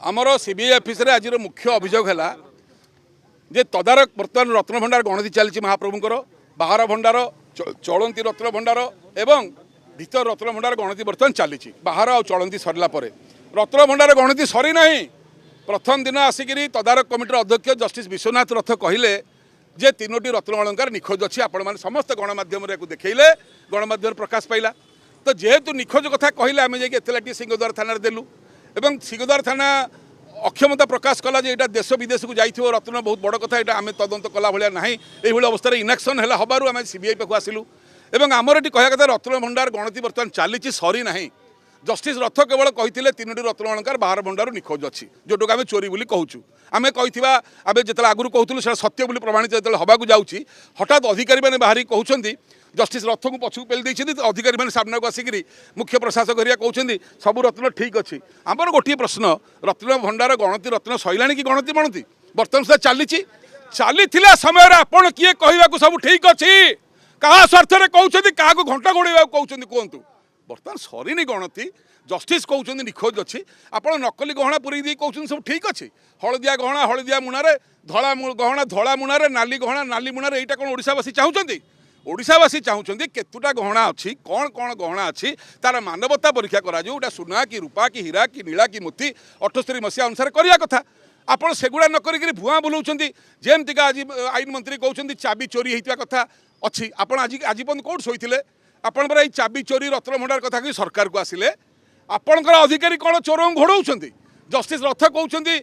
आमर CBI office रे आज मुख्य अभियोग है जे तदारक बर्तमान रत्न भंडार गणति चलती महाप्रभुंर बाहर भंडार चलती रत्न भंडार एवं भीतर रत्न भंडार गणति बर्तमान चली बाहर आ चलती सरला रत्न भंडार गणति सरी ना प्रथम दिन आसिक तदारक कमिटर अध्यक्ष जस्टिस विश्वनाथ रथ कहले जे तीनोटी रत्न अलंकार निखोज अच्छी आपण मैंने समस्त गणमाध्यम देखले गणमाध्यम प्रकाश पाइला तो जेहेतु निखोज कथा कहले आम जाती सिंहद्वार थाना देलु एवं सिंहद्वार थाना अक्षमता प्रकाश कला जे एटा देश विदेश को जाइथिबो रत्न बहुत बड़ कथा एटा आमे तदंत कला भलिया नाही एई भली अवस्था रे इनएक्शन हला हबारु आमे सीबीआई पाखु आसिलु एवं आमर एटी कहया कथा रत्न भंडार गणति वर्तमान चालीची सरी नाही जस्टिस रथ केवल कही तीनोटी रत्न अलंकार बाहर भंडार निखोज अच्छी जोटो आम चोरी बोली कहूँ आम कही आम जो आगुरी कहूँ से सत्य बोली प्रमाणित जो हवाक जाऊँगी हठात अधिकारी मैंने बाहरी कहते जस्टिस रथ को पछू पेल अधिकारी मैंने सामना को आसिक मुख्य प्रशासक हरिया कहते सब रत्न ठीक अच्छी आमर गोटे प्रश्न रत्न भंडार गणति रत्न सैला कि गणति गणति बर्तमान सुधा चली समय आपण किए कहवाक सब ठीक अच्छी क्या स्वार्थ कहते क्या घंटा घोड़ा कहते कहतु बर्तमान सरीनी गणति जस्टिस कहते निखोज अच्छी आप नकली गहना पूरी दी कहते सब ठीक अच्छी हलदिया गहना हलदिया मुणारे धला गहना धला मुणारे नाली गहना नाली मुणारे यहाँ कौन ओडावासी चाहते ओडावासी चाहते केतुटा गहना अच्छी कौन कौन गहना अच्छी तार मानवता परीक्षा करा सुना कि रूपा कि हीरा कि नीला कि मोती 78 मसीहा अनुसार करिया कथा आपड़ सेगुड़ा न करी भुआ बुलाऊँ जमती आज आईन मंत्री कहते चाबी चोरी होता कथा अच्छी आप आज पर्यटन कौट शोते आपण पर चाबी चोरी रत्न भंडार कथा कही सरकार को आसिले आपणकर अधिकारी कौन चोर घोड़ाऊँ जस्टिस रथ कहते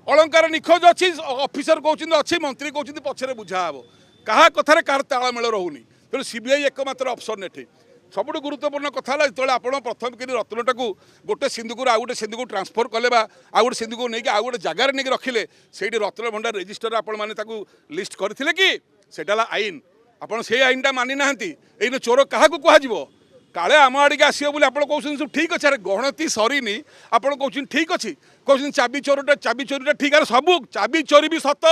अलंकार निखोज अच्छी ऑफिसर कहते अच्छी मंत्री कहते पछरे बुझा हे क्या कथार कार तालमेल रोनी तेणु सीबीआई एकमात्र ऑप्शन एठी सबुठ गुरुत्वपूर्ण कथा जो आप प्रथम कि रत्नटा को गोटे सिंधुक आउ गोटे सिंधुक ट्रांसफर कले आउ गोटे सिंधुक नहीं आउ गोटे जगार नहीं रखिले से रत्न भंडार रेजिस्टर आपण मैंने लिस्ट करते कि सेटा आईन आपड़ से आईनटा मानि ना ये चोर क्या कह काले आम आड़े आसो बोले आप कहते सब ठीक अच्छे अरे गणति सरीनी आप कहते ठीक अच्छी कहते चाबी चोरीटा ठीक है सब चाबी चोरी भी सत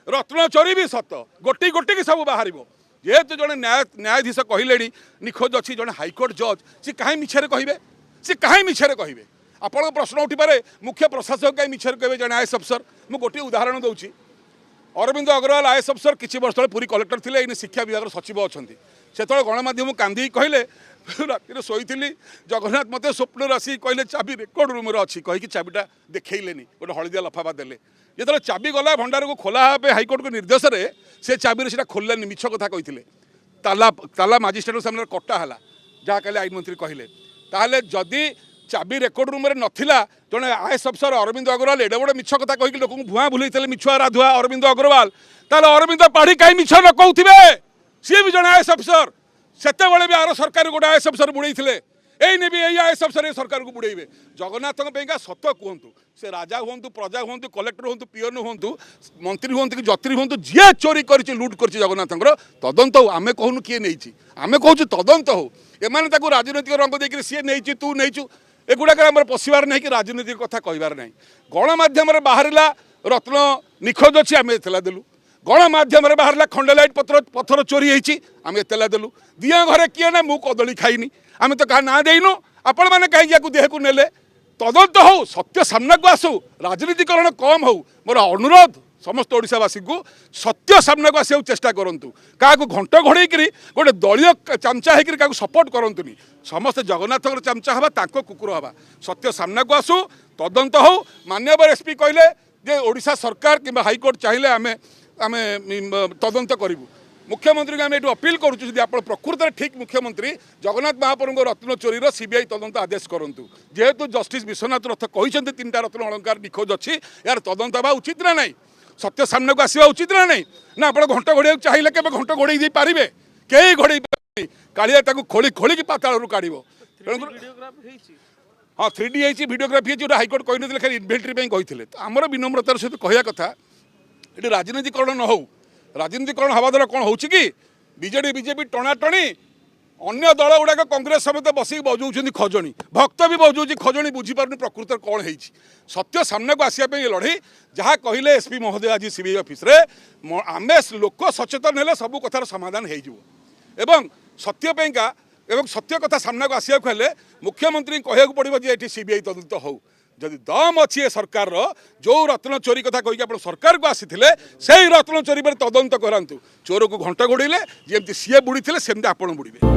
रत्न चोरी भी सत गोटी गोटी की सब बाहर जेहेतु जड़े न्यायाधीश कहले निखोज अच्छी जड़े हाइकोर्ट जज सी कहीं मिछरे कहे सी कहीं मिछरे कहे आपन प्रश्न उठिपे मुख्य प्रशासक कहीं मिछरे कहे जड़े आईएएस अफसर मुझे गोटे उदाहरण दूसरी अरविंद अग्रवाल आईएएस अफसर किसी वर्ष तले पुरी कलेक्टर थे ये शिक्षा विभाग सचिव अच्छा से गणमाध्यम कांदी कहले राति शोई जगन्नाथ मत स्वप्न आसिक कहले चाबी रेकर्ड रूम अच्छी कहीकि चाबीटा देखले गोटे हलदिया लफाफा देले जो चाबी गला भंडार को खोला हाइकोर्ट को निर्देश से चाबी से खोलने मिछ कथा कही ताला ताला मजिस्ट्रेट सामने कटा है जहाँ कहले आईन मंत्री कहले ताहले जदि चाबी रेकर्ड रूम में नथिला जड़े आईएएस अफसर अरविंद अग्रवाल एडे बड़े मिछ कथा कहीकि लोक भुआ बुले मिछुआ राधुआ अरविंद अग्रवाल ताहले अरविंद पाढ़ी कहीं मिछ न कहते सी भी जड़े आईएएस अफसर सेते बड़े भी आर सरकार गोटे आईएएस अफसर बुड़े यही भी यही आईएएस अफसर सरकार को बुड़े जगन्नाथ सत कहतु से राजा हूँ प्रजा हूँ कलेक्टर हूँ पीएन हूँ मंत्री हूँ कि जत्री हूँ जी चोरी कर लुट कर जगन्नाथ तदंत हो आम कहूँ किए नहीं आम कहूँ तदंत हो एम राजनैतिक रंग देकर सी नहीं तू नहीं एगुड़ाक पशिबार नहीं कि राजनीतिक कथा कहबार नहीं गणमाध्यम बाहर रत्न निखोज अच्छी आम एतला देलु गणमाध्यम बाहर खंडेलाइट पत्थर चोरी होती आम एतला देलु दिया घरे किए ना मु कदली खाइनी आम तो क्या ना देनु आपण मैंने कहीं देह को नेले तदंत हो सत्य सामना को आसू राजनीतिकरण कम हो मोर अनुरोध समस्त ओडावासी को सत्य सामना को आसा चेष्टा करूँ क्या घंट घोड़े गोटे दलीय चामचा हो सपोर्ट करूँ समस्त जगन्नाथ चामचा हवा कुकुर हवा सत्य सामना को आसू तदंत हो माननीय एसपी कहले जे ओडिशा सरकार कि हाइकोर्ट चाहिए आम आम तदंत करूँ मुख्यमंत्री को आम ये अपील करुँ आप प्रकृत में ठीक मुख्यमंत्री जगन्नाथ महाप्रभु रत्न चोरीर सीबीआई तदंत आदेश करूँ जेहेतु जस्टिस विश्वनाथ रथ कहते 3टा रत्न अलंकार निखोज अच्छी यार तदंत हवा उचित ना नहीं सत्य सामना को आसवा उचित ना नहीं ना आप घंट घोड़ा चाहिए के घंट घोड़े दे पारे कई घोड़े कालिया खोली खोलिकी पातालू काढ़ हाँ 3D है भिडियोग्राफी जो हाइकोर्ट कही खाली इन्वेंटरी कहते आमर विनम्रतार सहित कहया कथा ये राजनीतिकरण न हो राजनीतिकरण हवा द्वारा कौन हो बीजेडी बीजेपी टणाटणी अन्य दल गुड़ाक कांग्रेस समेत बसिक बजाऊँ खजणी भक्त भी बजाऊँ खजणी बुझीपार प्रकृत कौन है सत्य सामना को आसापी लड़े जहाँ कहले एसपी महोदय आज सीबीआई ऑफिस रे आम लोक सचेतन हेले सब कथार समाधान हो सत्य कथा सामना को आसवाक हेले मुख्यमंत्री कहूँ पड़ो ये सीबीआई तदंत हो जदि दम अच्छी ए सरकार जो रत्न चोरी कथा कहीकि आप सरकार को आसी से रत्न चोरी पर तदंत करातु चोर को घंटा घोड़े जमी सी बुड़ी सेमती आप बुड़े।